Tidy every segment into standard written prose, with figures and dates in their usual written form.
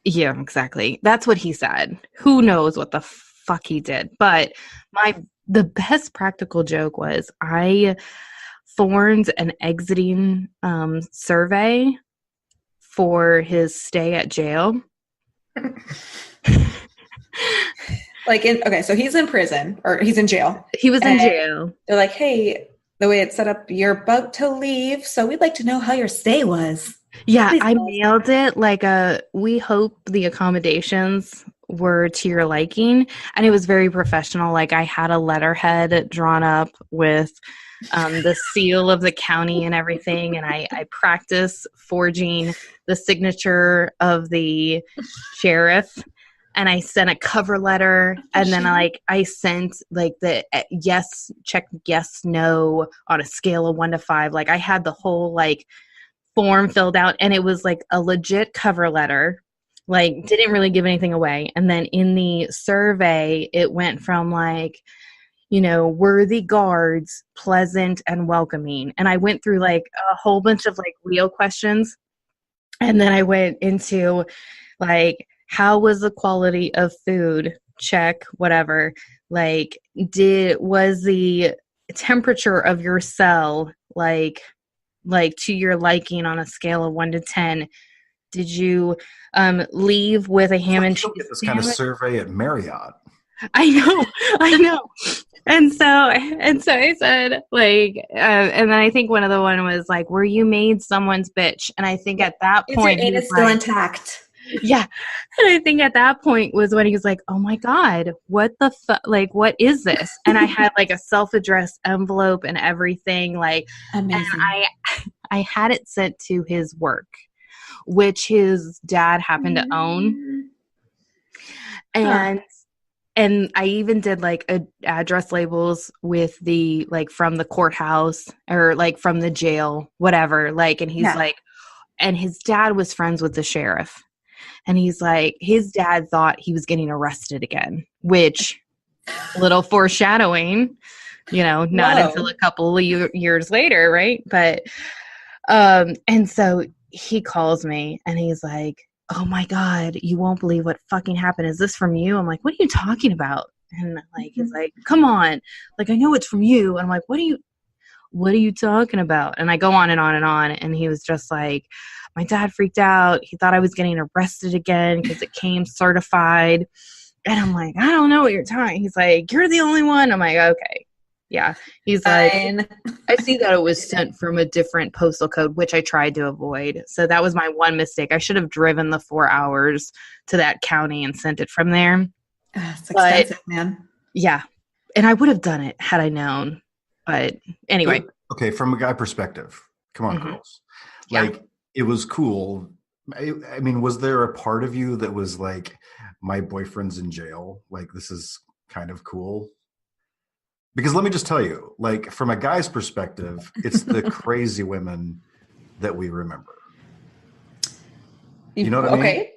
Yeah, exactly. That's what he said. Who knows what the fuck he did? But the best practical joke was I formed an exiting survey for his stay at jail. Okay, so he's in prison or he's in jail. He was in jail. They're like, hey, the way it's set up, you're about to leave, so we'd like to know how your stay was. Yeah, I mailed it like we hope the accommodations were to your liking, and it was very professional. Like I had a letterhead drawn up with the seal of the county and everything, and I practiced forging the signature of the sheriff. And I sent a cover letter, and then I sent like the yes, check yes, no on a scale of 1 to 5. Like I had the whole like form filled out, and it was like a legit cover letter. Like didn't really give anything away. And then in the survey, it went from like, worthy guards, pleasant and welcoming. And I went through like a whole bunch of like real questions, and then I went into like, how was the quality of food? Check, whatever. Like, was the temperature of your cell like to your liking on a scale of 1 to 10? Did you leave with a ham and cheese? Get this kind of survey at Marriott. I know. And so I said, like, and then I think one of the one was like, were you made someone's bitch? And I think at that point, is your anus still intact? Yeah. And I think at that point was when he was like, oh my God, what the fuck? Like, what is this? And I had like a self-addressed envelope and everything. Like, amazing. And I had it sent to his work, which his dad happened to own. And I even did like address labels with the, like from the courthouse or like from the jail, whatever. Like, and he's like, and his dad was friends with the sheriff. And he's like, his dad thought he was getting arrested again, which little foreshadowing, not until a couple of years later. Right. But, and so he calls me and he's like, oh my God, you won't believe what fucking happened. Is this from you? I'm like, what are you talking about? And like, he's like, come on. Like, I know it's from you. And I'm like, what are you talking about? And I go on and on and on. And he was just like, my dad freaked out. He thought I was getting arrested again because it came certified. And I'm like, I don't know what you're talking. He's like, you're the only one. I'm like, okay. Yeah. He's fine. Like, I see that it was sent from a different postal code, which I tried to avoid. So that was my one mistake. I should have driven the 4 hours to that county and sent it from there. It's expensive, man. Yeah. And I would have done it had I known. But anyway. Okay. From a guy perspective, come on, girls. Like, it was cool. I mean, was there a part of you that was like, my boyfriend's in jail? Like, this is kind of cool. Because let me just tell you, like, from a guy's perspective, it's the crazy women that we remember. You know what I mean? Okay.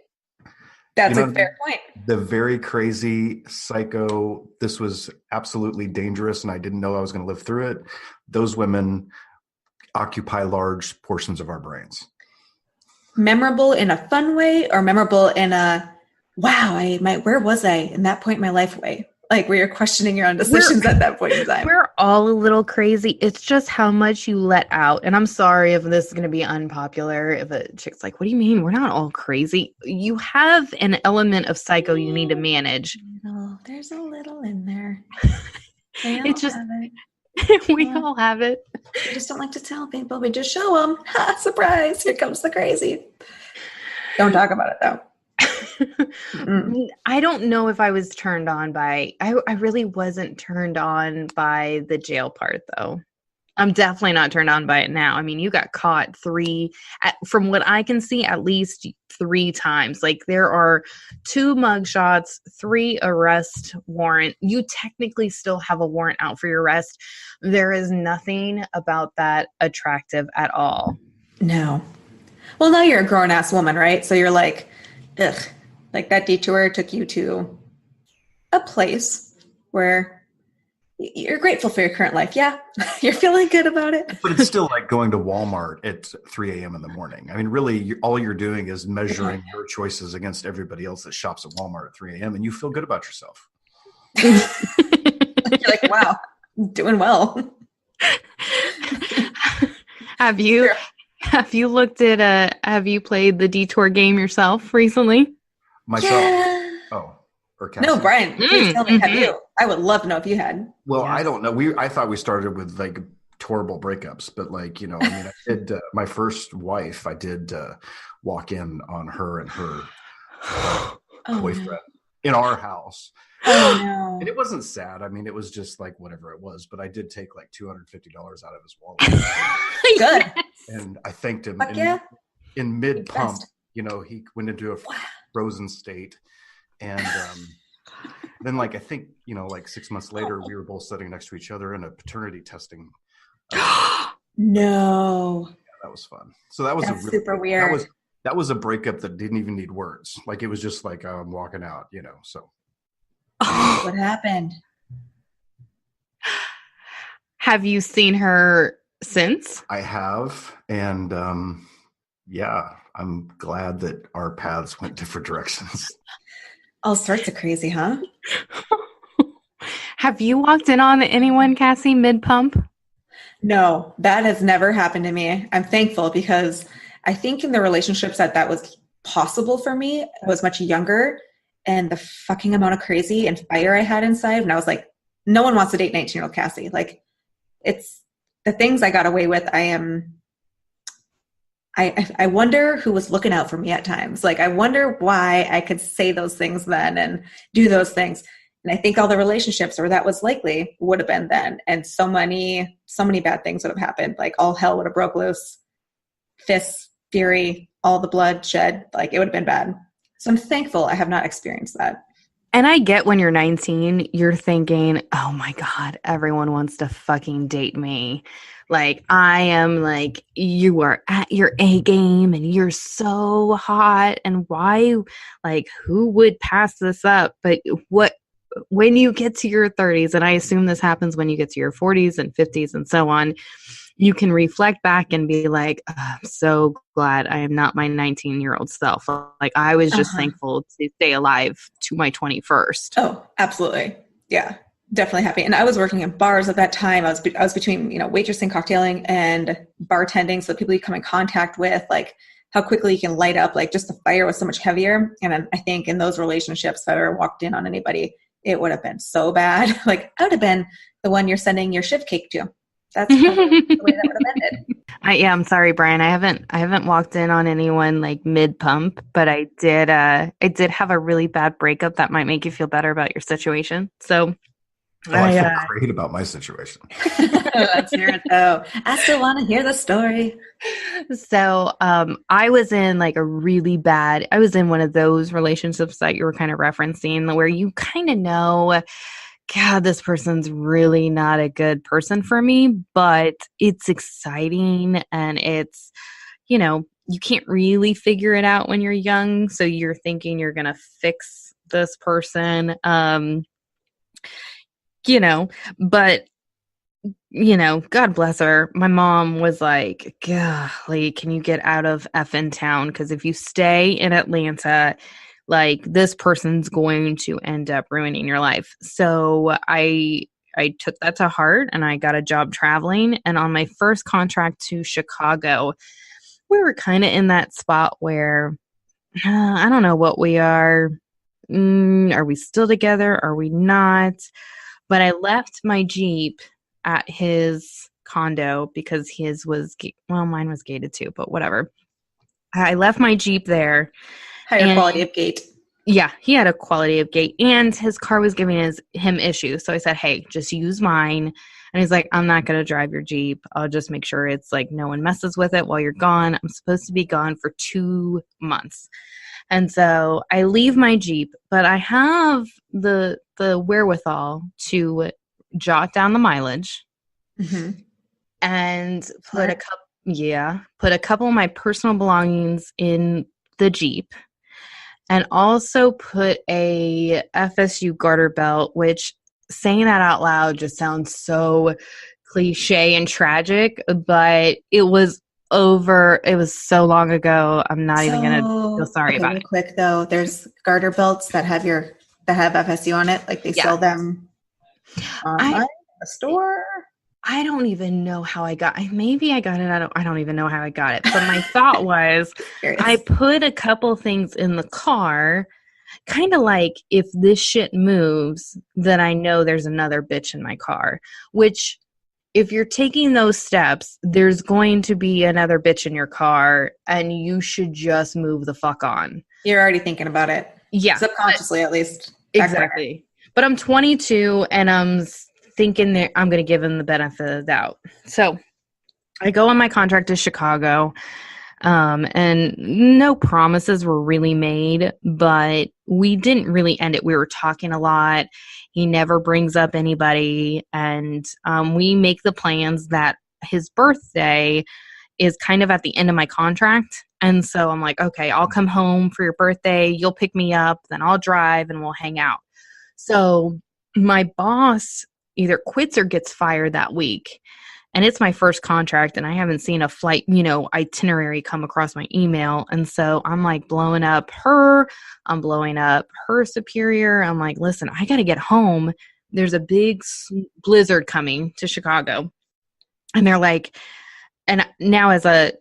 That's a fair point. The very crazy, psycho, this was absolutely dangerous and I didn't know I was going to live through it. Those women occupy large portions of our brains. Memorable in a fun way or memorable in a, wow, where was I in that point in my life way? Like where you're questioning your own decisions at that point in time. We're all a little crazy. It's just how much you let out. And I'm sorry if this is going to be unpopular. If a chick's like, what do you mean? We're not all crazy. You have an element of psycho you need to manage. There's a little in there. It's just, we all have it. We just don't like to tell people. We just show them. Ha, surprise. Here comes the crazy. Don't talk about it though. I don't know if I was turned on by, I really wasn't turned on by the jail part though. I'm definitely not turned on by it now. I mean, you got caught from what I can see, at least 3 times. Like there are 2 mugshots, 3 arrest warrant. You technically still have a warrant out for your arrest. There is nothing about that attractive at all. No. Well, now you're a grown ass woman, right? So you're like, ugh. Like that detour took you to a place where You're grateful for your current life. Yeah. You're feeling good about it. But it's still like going to Walmart at 3 a.m. in the morning. I mean, really, all you're doing is measuring your choices against everybody else that shops at Walmart at 3 a.m. and you feel good about yourself. You're like, wow, I'm doing well. Have you looked at have you played the Detour game yourself recently? Myself. Yeah. Oh, or Cassie? No, Brian, please tell me, have you? I would love to know if you had. Well, I don't know. I thought we started with like horrible breakups, but like, I mean, I did my first wife, I did walk in on her and her boyfriend in our house. Oh no. And it wasn't sad. I mean, it was just like whatever it was, but I did take like $250 out of his wallet. Good. And I thanked him in mid pump. He went into a frozen state. And then like, I think, like 6 months later, we were both sitting next to each other in a paternity testing. No. Yeah, that was fun. So that was super weird. That was a breakup that didn't even need words. Like it was just like, I'm walking out, so. What happened? Have you seen her since? I have. And I'm glad that our paths went different directions. All sorts of crazy, huh? Have you walked in on anyone, Cassie, mid-pump? No, that has never happened to me. I'm thankful because I think in the relationships that was possible for me, I was much younger, and the fucking amount of crazy and fire I had inside when I was like, no one wants to date 19-year-old Cassie. Like, it's the things I got away with. I wonder who was looking out for me at times. Like, I wonder why I could say those things then and do those things. And I think all the relationships where that was likely would have been then. And so many bad things would have happened. Like all hell would have broke loose, fists, fury, all the blood shed. Like it would have been bad. So I'm thankful I have not experienced that. And I get when you're 19, you're thinking, oh my God, everyone wants to fucking date me. Like, I am like, you are at your A game and you're so hot. And why, like, who would pass this up? But when you get to your 30s, and I assume this happens when you get to your 40s and 50s and so on, you can reflect back and be like, oh, I'm so glad I am not my 19-year-old self. Like, I was just thankful to stay alive to my 21st. Oh, absolutely. Yeah, definitely happy. And I was working in bars at that time. I was between, waitressing, cocktailing, and bartending. So the people you come in contact with, like how quickly you can light up, like just the fire was so much heavier. And I think in those relationships, if I ever walked in on anybody, it would have been so bad. Like I would have been the one you're sending your shift cake to. That's the way that would have ended. I'm sorry, Brian. I haven't walked in on anyone like mid pump, but I did have a really bad breakup that might make you feel better about your situation. So I feel great about my situation. Let's hear it though. I still want to hear the story. So I was in one of those relationships that you were kind of referencing where you kind of know, God, this person's really not a good person for me, but it's exciting and it's, you can't really figure it out when you're young. So you're thinking you're going to fix this person, but God bless her. My mom was like, golly, can you get out of effing town? Because if you stay in Atlanta, like this person's going to end up ruining your life. So I took that to heart and I got a job traveling. And on my first contract to Chicago, we were kind of in that spot where I don't know what we are. Are we still together? Are we not? But I left my Jeep at his condo because his was, mine was gated too, but whatever. I left my Jeep there. Higher quality of gate. Yeah, he had a quality of gate and his car was giving him issues. So I said, hey, just use mine. And he's like, I'm not going to drive your Jeep. I'll just make sure it's like no one messes with it while you're gone. I'm supposed to be gone for 2 months. And so I leave my Jeep, but I have the wherewithal to jot down the mileage and put a couple of my personal belongings in the Jeep and also put a FSU garter belt, which saying that out loud just sounds so cliche and tragic, but it was so long ago. I'm not even going to feel sorry about real it. Quick though, there's garter belts that have FSU on it. Like they sell them online, a store. I don't even know how maybe I got it. I don't even know how I got it. But my thought was I put a couple things in the car, kind of like if this shit moves, then I know there's another bitch in my car, which if you're taking those steps, there's going to be another bitch in your car and you should just move the fuck on. You're already thinking about it. Yeah. Subconsciously, at least. Exactly. But I'm 22 and I'm thinking that I'm going to give him the benefit of the doubt. So I go on my contract to Chicago, and no promises were really made, but we didn't really end it. We were talking a lot. He never brings up anybody, and we make the plans that his birthday is kind of at the end of my contract. And so I'm like, okay, I'll come home for your birthday. You'll pick me up, then I'll drive and we'll hang out. So my boss either quits or gets fired that week. And it's my first contract and I haven't seen a flight, itinerary come across my email. And so I'm like blowing up her superior. I'm like, listen, I got to get home. There's a big blizzard coming to Chicago. And they're like, and now as a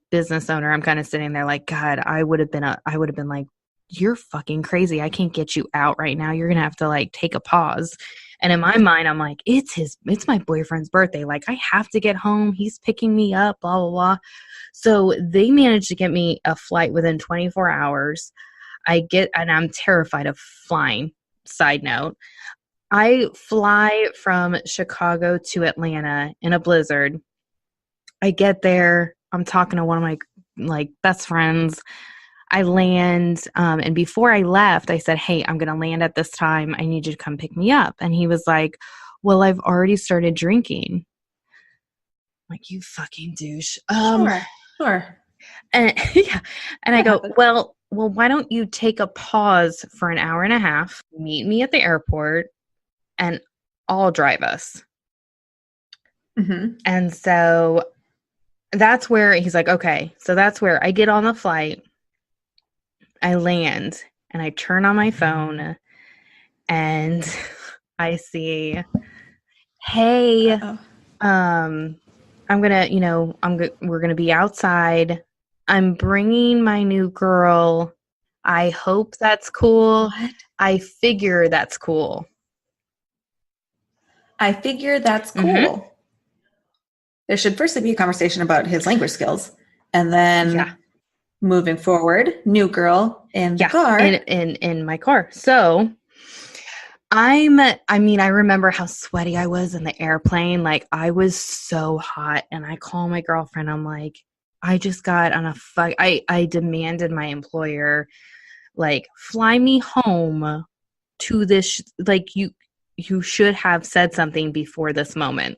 business owner, I'm kind of sitting there like, God, I would have been like, you're fucking crazy. I can't get you out right now. You're going to have to like take a pause. And in my mind, I'm like, it's my boyfriend's birthday. Like I have to get home. He's picking me up, blah, blah, blah. So they managed to get me a flight within 24 hours. And I'm terrified of flying. Side note, I fly from Chicago to Atlanta in a blizzard. I get there. I'm talking to one of my like best friends. I land, and before I left, I said, hey, I'm going to land at this time. I need you to come pick me up. And he was like, well, I've already started drinking. I'm like, you fucking douche. Sure. And yeah. And I go, well, why don't you take a pause for an hour and a half, meet me at the airport, and I'll drive us. Mm-hmm. And so that's where he's like, okay. So that's where I get on the flight. I land and I turn on my phone and I see, hey, we're going to be outside. I'm bringing my new girl. I hope that's cool. What? I figure that's cool. Mm-hmm. There should firstly be a conversation about his language skills and then moving forward, new girl in the car. In my car. So I remember how sweaty I was in the airplane. Like I was so hot and I call my girlfriend. I'm like, I just got on I demanded my employer, like, fly me home to this. Like you should have said something before this moment.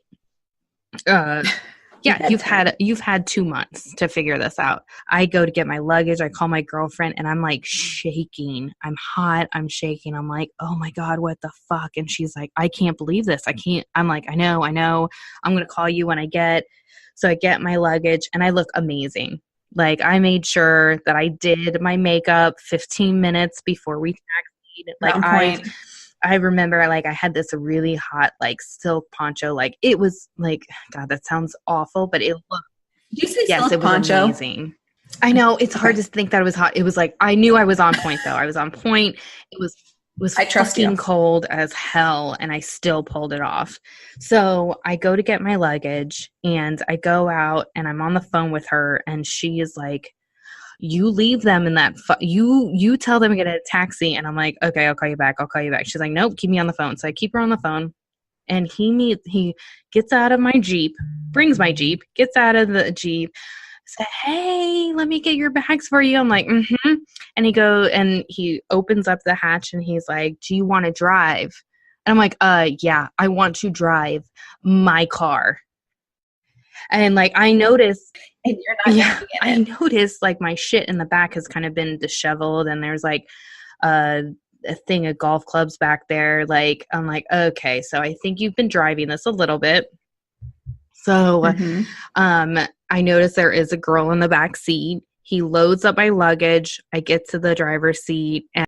Yeah, you've had 2 months to figure this out. I go to get my luggage. I call my girlfriend and I'm like shaking. I'm hot. I'm shaking. I'm like, oh my God, what the fuck? And she's like, I can't believe this. I can't. I'm like, I know. I'm going to call you when I get. So I get my luggage and I look amazing. Like I made sure that I did my makeup 15 minutes before we taxied. Like I remember like I had this really hot like silk poncho. Like it was like, God, that sounds awful, but it looked. Did you say silk poncho? Amazing. I know it's hard to think that it was hot. It was like, I knew I was on point though. I was on point. It was I trust fucking you. Cold as hell and I still pulled it off. So I go to get my luggage and I go out and I'm on the phone with her and she is like, you leave them in that you tell them to get a taxi. And I'm like, okay, I'll call you back. She's like, nope, keep me on the phone. So I keep her on the phone and he gets out of my Jeep, brings my Jeep, gets out of the Jeep, said, hey, let me get your bags for you. I'm like, mm-hmm. And he opens up the hatch and he's like, do you want to drive? And I'm like, yeah, I want to drive my car. And like I noticed, and you're not I noticed like my shit in the back has kind of been disheveled, and there's like a thing of golf clubs back there. Like, I'm like, okay, so I think you've been driving this a little bit. So I noticed there is a girl in the back seat. He loads up my luggage. I get to the driver's seat, and